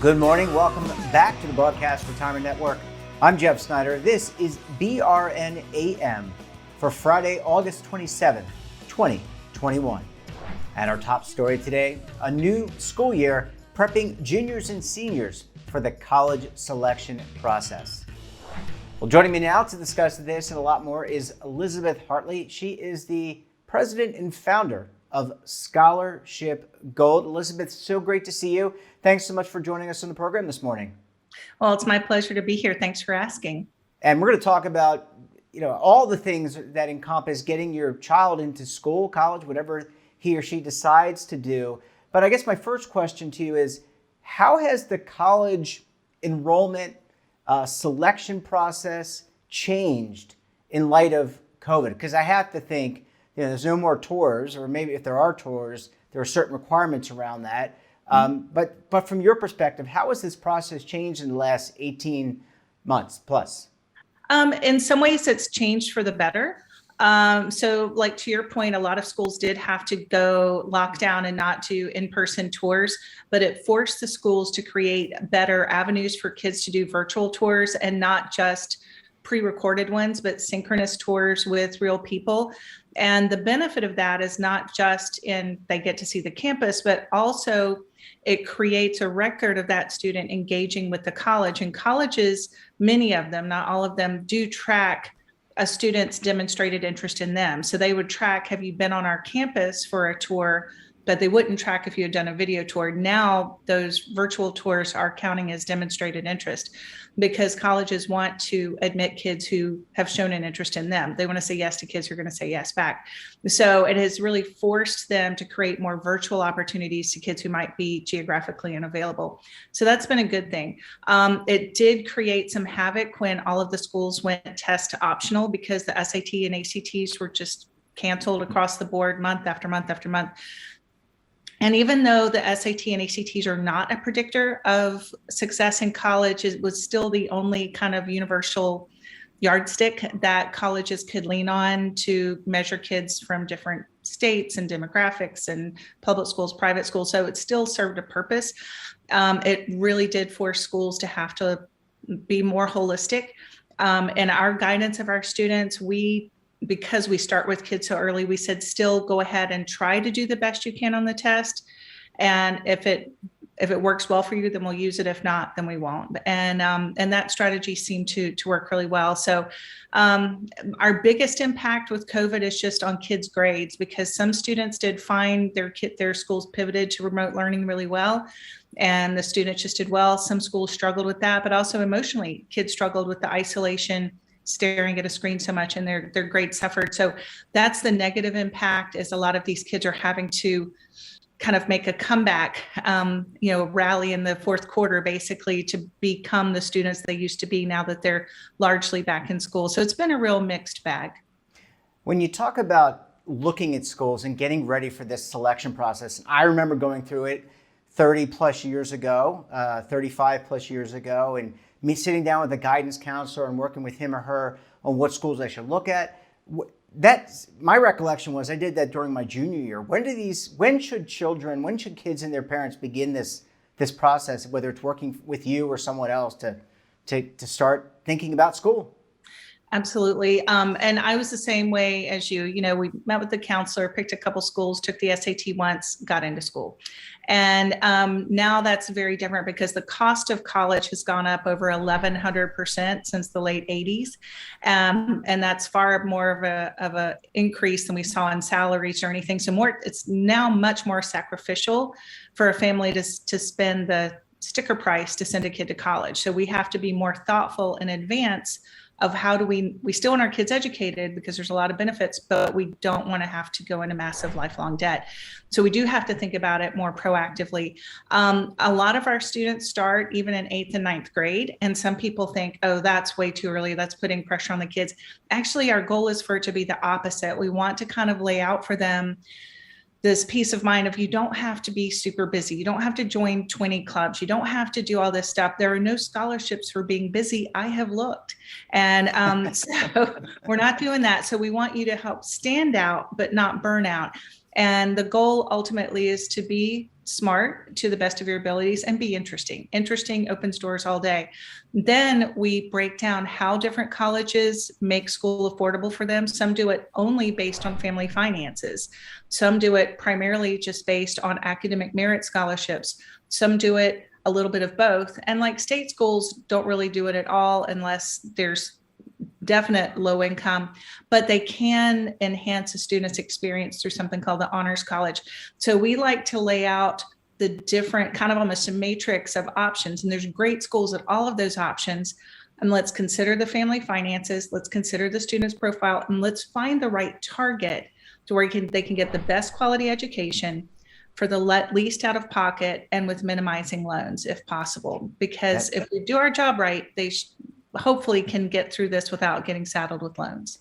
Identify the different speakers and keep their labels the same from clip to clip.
Speaker 1: Good morning. Welcome back to the Broadcast Retirement Network. I'm Jeff Snyder. This is BRN AM for Friday, August 27th, 2021. And our top story today, a new school year prepping juniors and seniors for the college selection process. Well, joining me now to discuss this and a lot more is Elizabeth Hartley. She is the president and founder of Scholarship Gold. Elizabeth, so great to see you. Thanks so much for joining us on the program this morning.
Speaker 2: Well, it's my pleasure to be here. Thanks for asking.
Speaker 1: And we're going to talk about, all the things that encompass getting your child into school, college, whatever he or she decides to do. But I guess my first question to you is, how has the college enrollment selection process changed in light of COVID? Because I have to think, there's no more tours, or maybe if there are tours, there are certain requirements around that. But from your perspective, how has this process changed in the last 18 months plus?
Speaker 2: In some ways, it's changed for the better. So like to your point, a lot of schools did have to go lockdown and not do in-person tours, but it forced the schools to create better avenues for kids to do virtual tours and not just pre-recorded ones, but synchronous tours with real people. And the benefit of that is not just in they get to see the campus, but also it creates a record of that student engaging with the college. And colleges, many of them, not all of them, do track a student's demonstrated interest in them. So they would track, have you been on our campus for a tour? But they wouldn't track if you had done a video tour. Now those virtual tours are counting as demonstrated interest because colleges want to admit kids who have shown an interest in them. They want to say yes to kids who are going to say yes back. So it has really forced them to create more virtual opportunities to kids who might be geographically unavailable. So that's been a good thing. It did create some havoc when all of the schools went test optional because the SAT and ACTs were just canceled across the board month after month after month. And even though the SAT and ACTs are not a predictor of success in college, it was still the only kind of universal yardstick that colleges could lean on to measure kids from different states and demographics and public schools, private schools. So it still served a purpose. It really did force schools to have to be more holistic. In our guidance of our students, because we start with kids so early, we said still go ahead and try to do the best you can on the test. And if it works well for you, then we'll use it. If not, then we won't. And that strategy seemed to work really well. So our biggest impact with COVID is just on kids' grades, because some students did find their schools pivoted to remote learning really well. And the students just did well. Some schools struggled with that, but also emotionally, kids struggled with the isolation, staring at a screen so much, and their grades suffered. So that's the negative impact, is a lot of these kids are having to kind of make a comeback, rally in the fourth quarter, basically, to become the students they used to be now that they're largely back in school. So it's been a real mixed bag.
Speaker 1: When you talk about looking at schools and getting ready for this selection process, I remember going through it 30 plus years ago, 35 plus years ago, and me sitting down with a guidance counselor and working with him or her on what schools I should look at. That's my recollection was I did that during my junior year. When should kids and their parents begin this process, whether it's working with you or someone else to start thinking about school?
Speaker 2: Absolutely. And I was the same way as you. We met with the counselor, picked a couple schools, took the SAT once, got into school. And now that's very different because the cost of college has gone up over 1,100% since the late 80s. And that's far more of a increase than we saw in salaries or anything. So it's now much more sacrificial for a family to spend the sticker price to send a kid to college. So we have to be more thoughtful in advance of how do we still want our kids educated because there's a lot of benefits, but we don't want to have to go into massive lifelong debt. So we do have to think about it more proactively. A lot of our students start even in 8th and 9th grade. And some people think, oh, that's way too early. That's putting pressure on the kids. Actually, our goal is for it to be the opposite. We want to kind of lay out for them this peace of mind of you don't have to be super busy. You don't have to join 20 clubs. You don't have to do all this stuff. There are no scholarships for being busy. I have looked. And so we're not doing that. So we want you to help stand out, but not burn out. And the goal ultimately is to be smart to the best of your abilities, and be interesting. Interesting opens doors all day. Then we break down how different colleges make school affordable for them. Some do it only based on family finances. Some do it primarily just based on academic merit scholarships. Some do it a little bit of both. And like state schools don't really do it at all unless there's definite low income, but they can enhance a student's experience through something called the Honors College. So we like to lay out the different kind of almost a matrix of options. And there's great schools at all of those options. And let's consider the family finances, let's consider the student's profile, and let's find the right target to where they can get the best quality education for the least out of pocket and with minimizing loans if possible. Because if we do our job right, they hopefully can get through this without getting saddled with loans.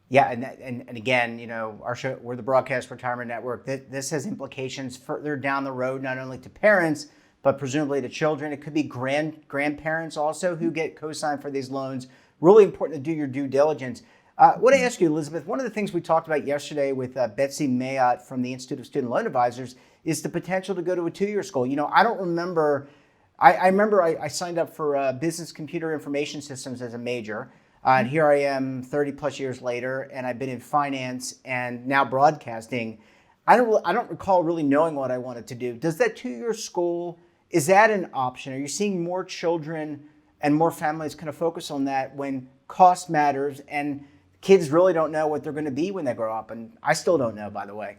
Speaker 1: Yeah, and again, you know, our show, we're the Broadcast Retirement Network. This has implications further down the road, not only to parents, but presumably to children. It could be grandparents also who get co-signed for these loans. Really important to do your due diligence. I want to ask you, Elizabeth, one of the things we talked about yesterday with Betsy Mayotte from the Institute of Student Loan Advisors is the potential to go to a two-year school. You know, I don't remember... I remember I signed up for business computer information systems as a major. And here I am 30 plus years later, and I've been in finance and now broadcasting. I don't recall really knowing what I wanted to do. Does that two-year school, is that an option? Are you seeing more children and more families kind of focus on that when cost matters and kids really don't know what they're going to be when they grow up? And I still don't know, by the way.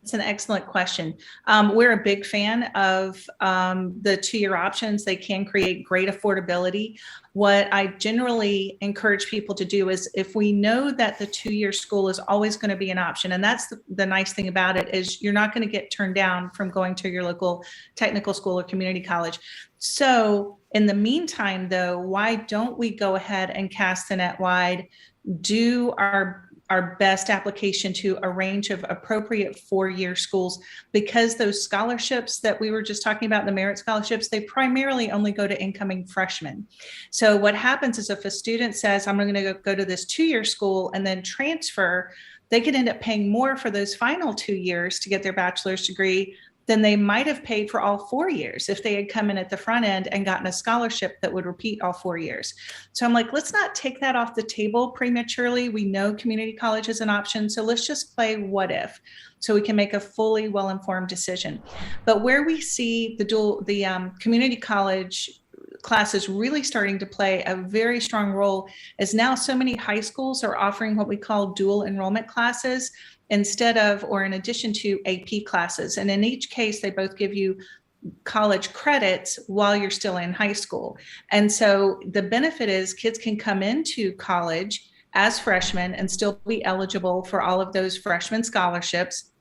Speaker 2: It's an excellent question. We're a big fan of the two-year options. They can create great affordability. What I generally encourage people to do is if we know that the two-year school is always going to be an option, and that's the nice thing about it is you're not going to get turned down from going to your local technical school or community college. So in the meantime, though, why don't we go ahead and cast the net wide, do our best application to a range of appropriate four-year schools, because those scholarships that we were just talking about, the merit scholarships, they primarily only go to incoming freshmen. So what happens is if a student says, I'm going to go to this two-year school and then transfer, they could end up paying more for those final 2 years to get their bachelor's degree than they might have paid for all 4 years if they had come in at the front end and gotten a scholarship that would repeat all 4 years. So I'm like, let's not take that off the table prematurely. We know community college is an option, so let's just play what if, so we can make a fully well-informed decision. But where we see the community college classes really starting to play a very strong role is now so many high schools are offering what we call dual enrollment classes instead of, or in addition to, AP classes. And in each case, they both give you college credits while you're still in high school. And so the benefit is kids can come into college as freshmen and still be eligible for all of those freshman scholarships,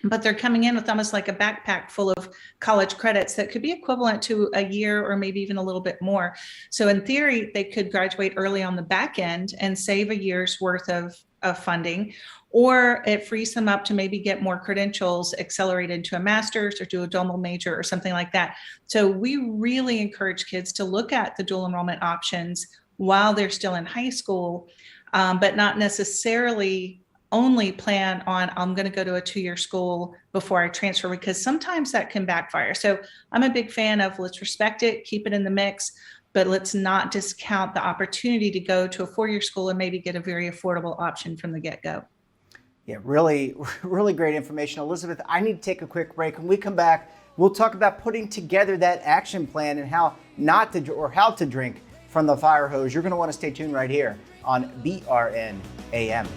Speaker 2: but they're coming in with almost like a backpack full of college credits that could be equivalent to a year or maybe even a little bit more. So in theory, they could graduate early on the back end and save a year's worth of funding, or it frees them up to maybe get more credentials accelerated to a master's or to a double major or something like that. So we really encourage kids to look at the dual enrollment options while they're still in high school, but not necessarily only plan on, I'm going to go to a two-year school before I transfer, because sometimes that can backfire. So I'm a big fan of let's respect it, keep it in the mix, but let's not discount the opportunity to go to a four-year school and maybe get a very affordable option from the get-go.
Speaker 1: Yeah, really, really great information. Elizabeth, I need to take a quick break. When we come back, we'll talk about putting together that action plan and how not to, or how to drink from the fire hose. You're going to want to stay tuned right here on BRN AM.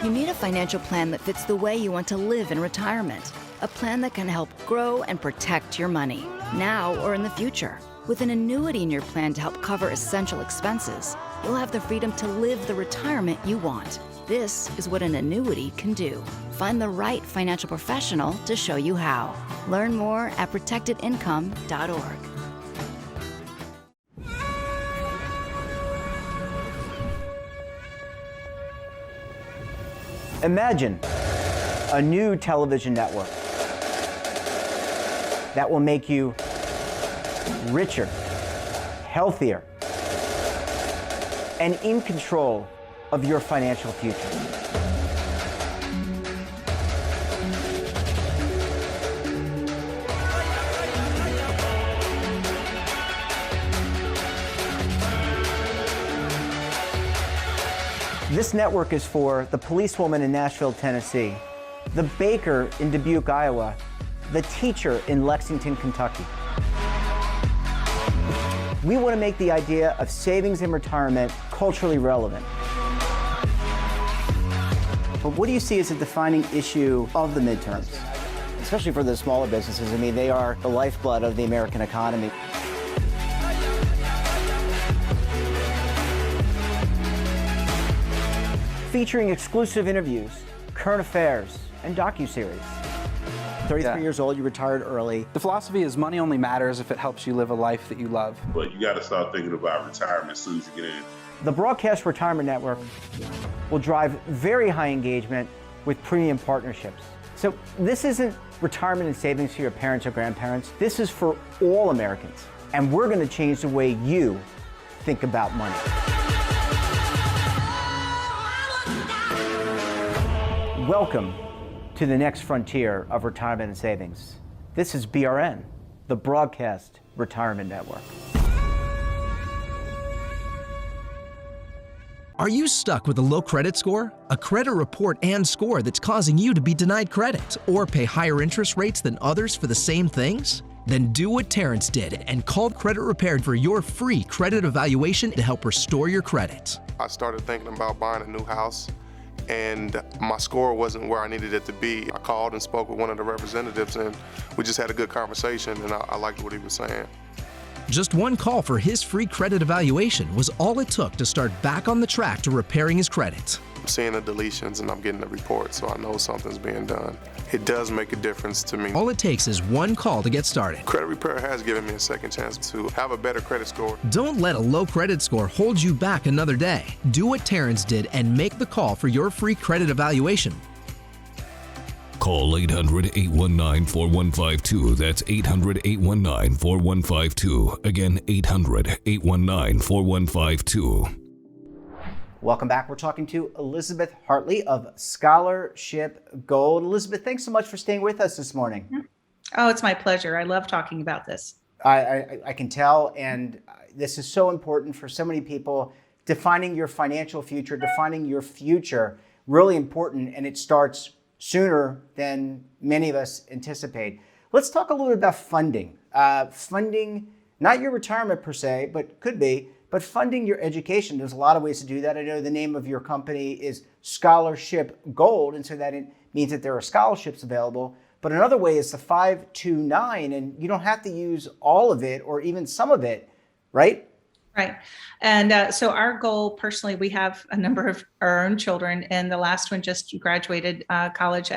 Speaker 3: You need a financial plan that fits the way you want to live in retirement. A plan that can help grow and protect your money, now or in the future. With an annuity in your plan to help cover essential expenses, you'll have the freedom to live the retirement you want. This is what an annuity can do. Find the right financial professional to show you how. Learn more at protectedincome.org.
Speaker 1: Imagine a new television network that will make you richer, healthier, and in control of your financial future. This network is for the policewoman in Nashville, Tennessee, the baker in Dubuque, Iowa, the teacher in Lexington, Kentucky. We want to make the idea of savings and retirement culturally relevant. But what do you see as a defining issue of the midterms, especially for the smaller businesses? I mean, they are the lifeblood of the American economy. Featuring exclusive interviews, current affairs, and docuseries. 33 years old, you retired early.
Speaker 4: The philosophy is money only matters if it helps you live a life that you love.
Speaker 5: But you got to start thinking about retirement as soon as you get in.
Speaker 1: The Broadcast Retirement Network will drive very high engagement with premium partnerships. So this isn't retirement and savings for your parents or grandparents. This is for all Americans. And we're going to change the way you think about money. Welcome to the next frontier of retirement and savings. This is BRN, the Broadcast Retirement Network.
Speaker 6: Are you stuck with a low credit score? A credit report and score that's causing you to be denied credit or pay higher interest rates than others for the same things? Then do what Terrence did and call Credit Repaired for your free credit evaluation to help restore your credit.
Speaker 7: I started thinking about buying a new house, and my score wasn't where I needed it to be. I called and spoke with one of the representatives, and we just had a good conversation, and I liked what he was saying.
Speaker 6: Just one call for his free credit evaluation was all it took to start back on the track to repairing his credit.
Speaker 7: I'm seeing the deletions and I'm getting the report, so I know something's being done. It does make a difference to me.
Speaker 6: All it takes is one call to get started.
Speaker 7: Credit Repair has given me a second chance to have a better credit score.
Speaker 6: Don't let a low credit score hold you back another day. Do what Terrence did and make the call for your free credit evaluation.
Speaker 8: Call 800-819-4152. That's 800-819-4152. Again, 800-819-4152.
Speaker 1: Welcome back. We're talking to Elizabeth Hartley of Scholarship Gold. Elizabeth, thanks so much for staying with us this morning.
Speaker 2: Oh, it's my pleasure. I love talking about this.
Speaker 1: I can tell, and this is so important for so many people. Defining your financial future, defining your future, really important, and it starts sooner than many of us anticipate. Let's talk a little bit about funding. Funding, not your retirement per se, but could be, but funding your education. There's a lot of ways to do that. I know the name of your company is Scholarship Gold, and so that it means that there are scholarships available. But another way is the 529, and you don't have to use all of it or even some of it, right?
Speaker 2: Right. And so our goal, personally, we have a number of our own children, and the last one just graduated college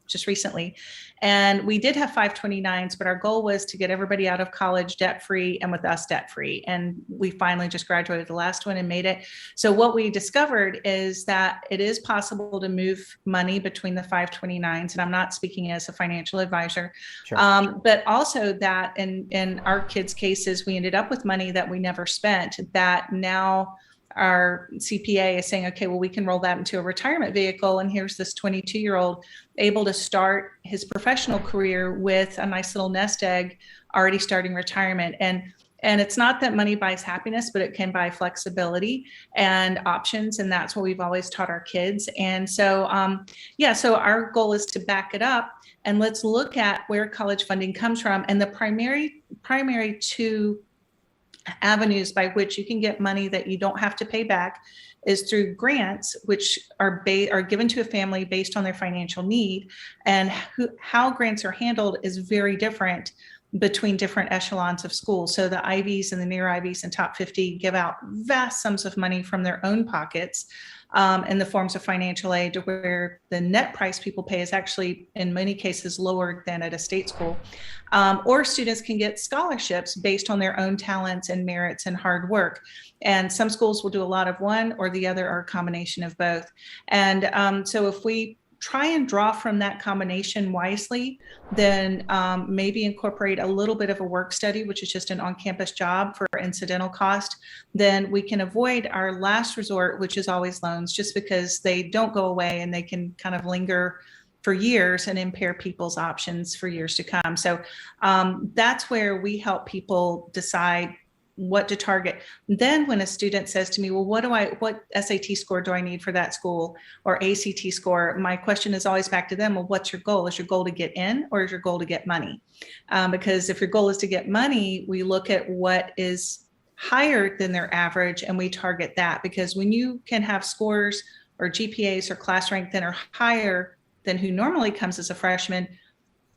Speaker 2: just recently. And we did have 529s, but our goal was to get everybody out of college debt-free and with us debt-free. And we finally just graduated the last one and made it. So what we discovered is that it is possible to move money between the 529s. And I'm not speaking as a financial advisor,
Speaker 1: Sure.
Speaker 2: But also that in our kids' cases, we ended up with money that we never spent, that now our CPA is saying, okay, well, we can roll that into a retirement vehicle. And here's this 22-year-old able to start his professional career with a nice little nest egg, already starting retirement. And it's not that money buys happiness, but it can buy flexibility and options. And that's what we've always taught our kids. And so, so our goal is to back it up, and let's look at where college funding comes from. And the primary two avenues by which you can get money that you don't have to pay back is through grants, which are given to a family based on their financial need. And how grants are handled is very different between different echelons of schools. So the Ivies and the near Ivies and top 50 give out vast sums of money from their own pockets in the forms of financial aid, to where the net price people pay is actually in many cases lower than at a state school. Or students can get scholarships based on their own talents and merits and hard work. And some schools will do a lot of one or the other, or a combination of both. And so if we try and draw from that combination wisely, then maybe incorporate a little bit of a work study, which is just an on-campus job for incidental cost. Then we can avoid our last resort, which is always loans, just because they don't go away and they can kind of linger for years and impair people's options for years to come. So that's where we help people decide what to target. Then when a student says to me, well, what SAT score do I need for that school, or ACT score? My question is always back to them, well, what's your goal? Is your goal to get in, or is your goal to get money? Because if your goal is to get money, we look at what is higher than their average and we target that. Because when you can have scores or GPAs or class rank that are higher than who normally comes as a freshman,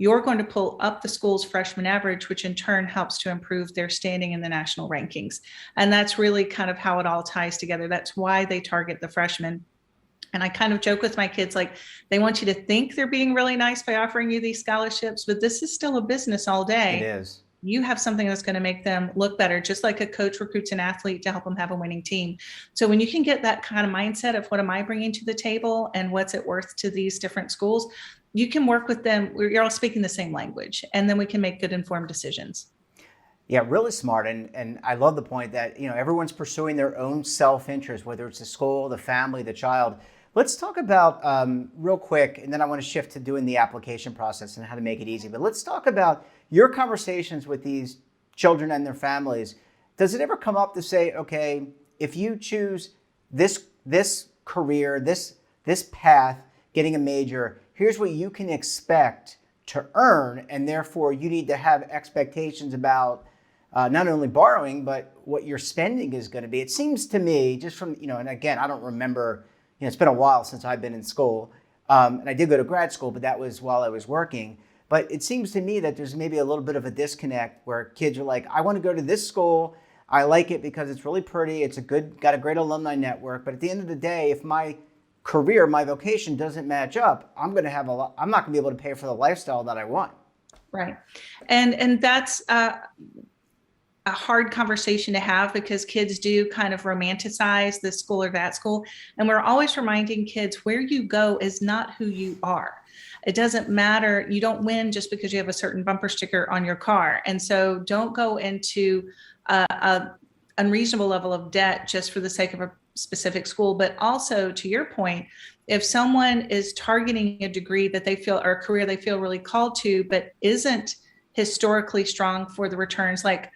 Speaker 2: you're going to pull up the school's freshman average, which in turn helps to improve their standing in the national rankings. And that's really kind of how it all ties together. That's why they target the freshmen. And I kind of joke with my kids, like, they want you to think they're being really nice by offering you these scholarships, but this is still a business all day.
Speaker 1: It is.
Speaker 2: You have something that's going to make them look better, just like a coach recruits an athlete to help them have a winning team. So when you can get that kind of mindset of what am I bringing to the table and what's it worth to these different schools, you can work with them. You're all speaking the same language, and then we can make good informed decisions.
Speaker 1: Yeah, really smart. And I love the point that, everyone's pursuing their own self-interest, whether it's the school, the family, the child. Let's talk about real quick, and then I want to shift to doing the application process and how to make it easy. But let's talk about your conversations with these children and their families. Does it ever come up to say, okay, if you choose this career, this path, getting a major, here's what you can expect to earn, and therefore you need to have expectations about not only borrowing, but what your spending is going to be. It seems to me, just from, and again, I don't remember, it's been a while since I've been in school, and I did go to grad school, but that was while I was working. But it seems to me that there's maybe a little bit of a disconnect where kids are like, I want to go to this school. I like it because it's really pretty. It's got a great alumni network. But at the end of the day, if my career, my vocation doesn't match up, I'm not going to be able to pay for the lifestyle that I want.
Speaker 2: Right. And that's a hard conversation to have, because kids do kind of romanticize this school or that school. And we're always reminding kids, where you go is not who you are. It doesn't matter. You don't win just because you have a certain bumper sticker on your car. And so don't go into a unreasonable level of debt just for the sake of a specific school. But also, to your point, if someone is targeting a degree that they feel, or a career they feel really called to, but isn't historically strong for the returns, like,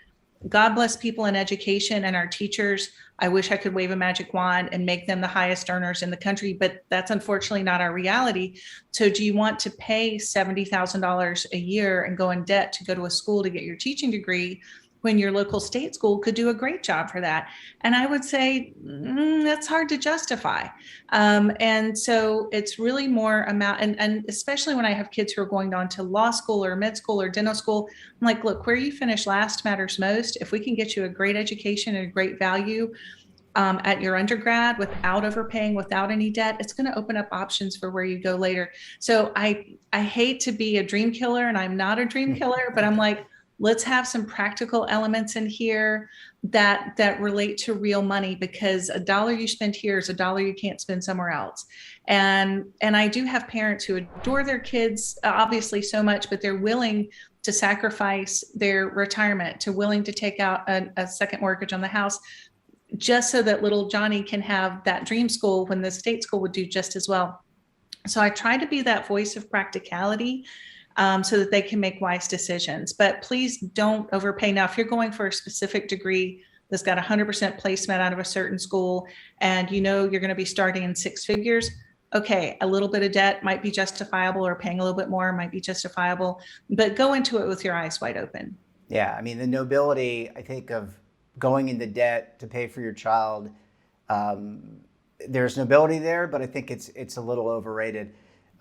Speaker 2: God bless people in education and our teachers. I wish I could wave a magic wand and make them the highest earners in the country, but that's unfortunately not our reality. So do you want to pay $70,000 a year and go in debt to go to a school to get your teaching degree, when your local state school could do a great job for that? And I would say that's hard to justify. And so it's really more about, and especially when I have kids who are going on to law school or med school or dental school, I'm like, look, where you finish last matters most. If we can get you a great education and a great value at your undergrad without overpaying, without any debt, it's going to open up options for where you go later. So I hate to be a dream killer, and I'm not a dream killer, but I'm like, let's have some practical elements in here that relate to real money, because a dollar you spend here is a dollar you can't spend somewhere else. And I do have parents who adore their kids, obviously so much, but they're willing to sacrifice their retirement, willing to take out a second mortgage on the house, just so that little Johnny can have that dream school when the state school would do just as well. So I try to be that voice of practicality, so that they can make wise decisions. But please don't overpay. Now, if you're going for a specific degree that's got 100% placement out of a certain school, and you're going to be starting in six figures, okay, a little bit of debt might be justifiable, or paying a little bit more might be justifiable, but go into it with your eyes wide open.
Speaker 1: Yeah, I mean, the nobility, I think, of going into debt to pay for your child, there's nobility there, but I think it's a little overrated.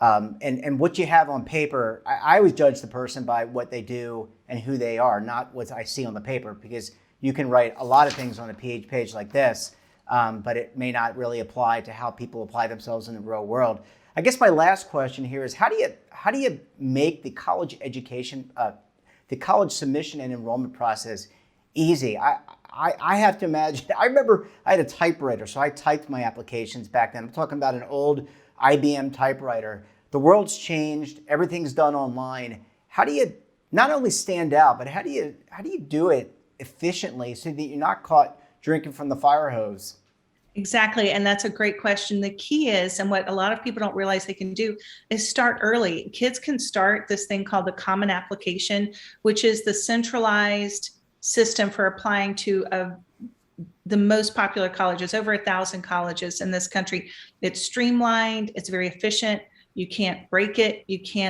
Speaker 1: And what you have on paper, I always judge the person by what they do and who they are, not what I see on the paper, because you can write a lot of things on a page like this, but it may not really apply to how people apply themselves in the real world. I guess my last question here is, how do you make the college education, the college submission and enrollment process easy? I have to imagine, I remember I had a typewriter, so I typed my applications back then. I'm talking about an old IBM typewriter. the world's changed, everything's done online. How do you not only stand out, but how do you do it efficiently so that you're not caught drinking from the fire hose?
Speaker 2: Exactly. And that's a great question. The key is, and what a lot of people don't realize they can do, is start early. Kids can start this thing called the Common Application, which is the centralized system for applying to the most popular colleges, over 1,000 colleges in this country. It's streamlined. It's very efficient. You can't break it.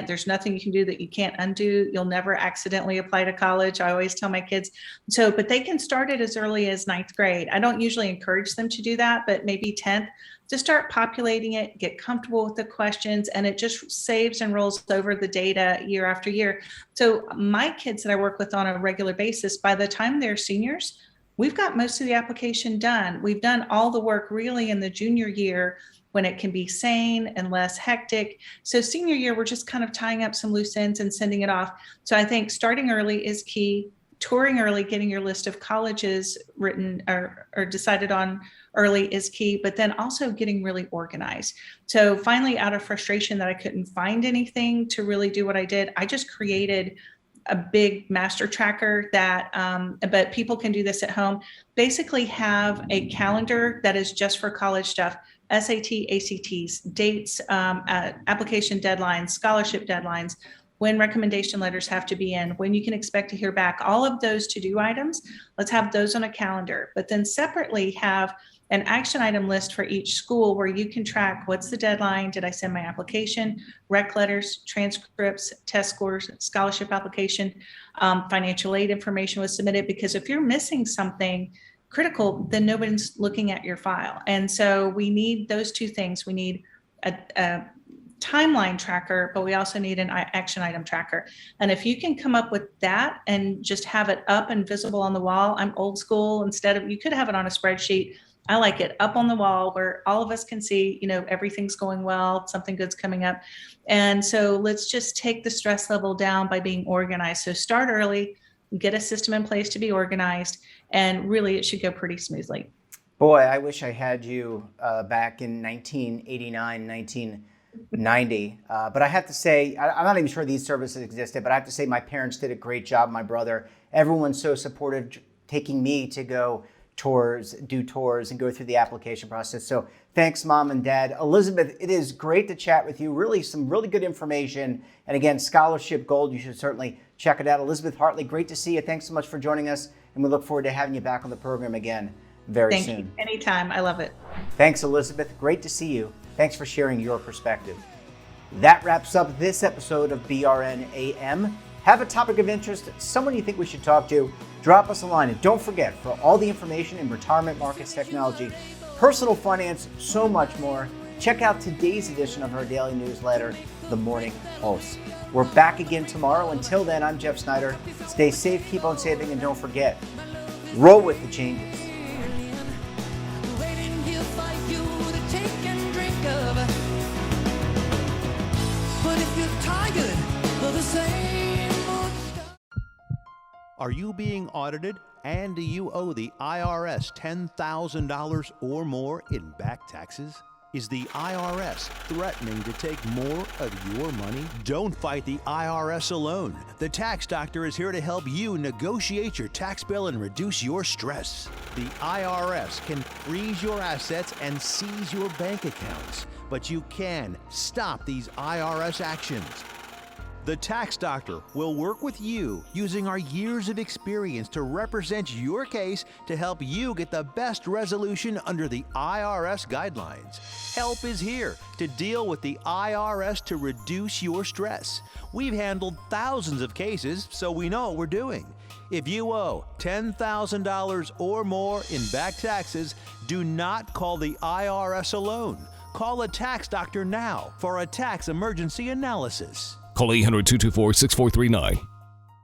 Speaker 2: There's nothing you can do that you can't undo. You'll never accidentally apply to college. I always tell my kids. But they can start it as early as 9th grade. I don't usually encourage them to do that, but maybe 10th, to start populating it, get comfortable with the questions, and it just saves and rolls over the data year after year. So my kids that I work with on a regular basis, by the time they're seniors, we've got most of the application done. We've done all the work really in the junior year, when it can be sane and less hectic. So senior year, we're just kind of tying up some loose ends and sending it off. So I think starting early is key. Touring early, getting your list of colleges written or decided on early is key, but then also getting really organized. So finally, out of frustration that I couldn't find anything to really do what I did, I just created a big master tracker that, but people can do this at home. Basically have a calendar that is just for college stuff. SAT, ACTs, dates, application deadlines, scholarship deadlines, when recommendation letters have to be in, when you can expect to hear back, all of those to-do items, let's have those on a calendar. But then separately have an action item list for each school where you can track what's the deadline, did I send my application, rec letters, transcripts, test scores, scholarship application, financial aid information was submitted. Because if you're missing something critical, then nobody's looking at your file. And so we need those two things. We need a timeline tracker, but we also need an action item tracker. And if you can come up with that and just have it up and visible on the wall, I'm old school. You could have it on a spreadsheet. I like it up on the wall where all of us can see, everything's going well, something good's coming up. And so let's just take the stress level down by being organized. So start early, get a system in place to be organized, and really it should go pretty smoothly.
Speaker 1: Boy, I wish I had you back in 1989, 1990. But I have to say, I'm not even sure these services existed, but I have to say my parents did a great job, my brother. Everyone's so supportive, taking me to go do tours and go through the application process. So thanks, Mom and Dad. Elizabeth, it is great to chat with you. Really, some really good information. And again, Scholarship Gold, you should certainly check it out. Elizabeth Hartley, great to see you. Thanks so much for joining us. And we look forward to having you back on the program again very soon.
Speaker 2: Thank you. Anytime. I love it.
Speaker 1: Thanks, Elizabeth. Great to see you. Thanks for sharing your perspective. That wraps up this episode of BRN AM. Have a topic of interest, someone you think we should talk to, drop us a line. And don't forget, for all the information in retirement markets, technology, personal finance, so much more, check out today's edition of our daily newsletter, The Morning Pulse. We're back again tomorrow. Until then, I'm Jeff Snyder. Stay safe, keep on saving, and don't forget, roll with the changes.
Speaker 9: Are you being audited and do you owe the IRS $10,000 or more in back taxes? Is the IRS threatening to take more of your money? Don't fight the IRS alone. The Tax Doctor is here to help you negotiate your tax bill and reduce your stress. The IRS can freeze your assets and seize your bank accounts, but you can stop these IRS actions. The Tax Doctor will work with you using our years of experience to represent your case to help you get the best resolution under the IRS guidelines. Help is here to deal with the IRS to reduce your stress. We've handled thousands of cases, so we know what we're doing. If you owe $10,000 or more in back taxes, do not call the IRS alone. Call a Tax Doctor now for a tax emergency analysis.
Speaker 8: Call 800-224-6439.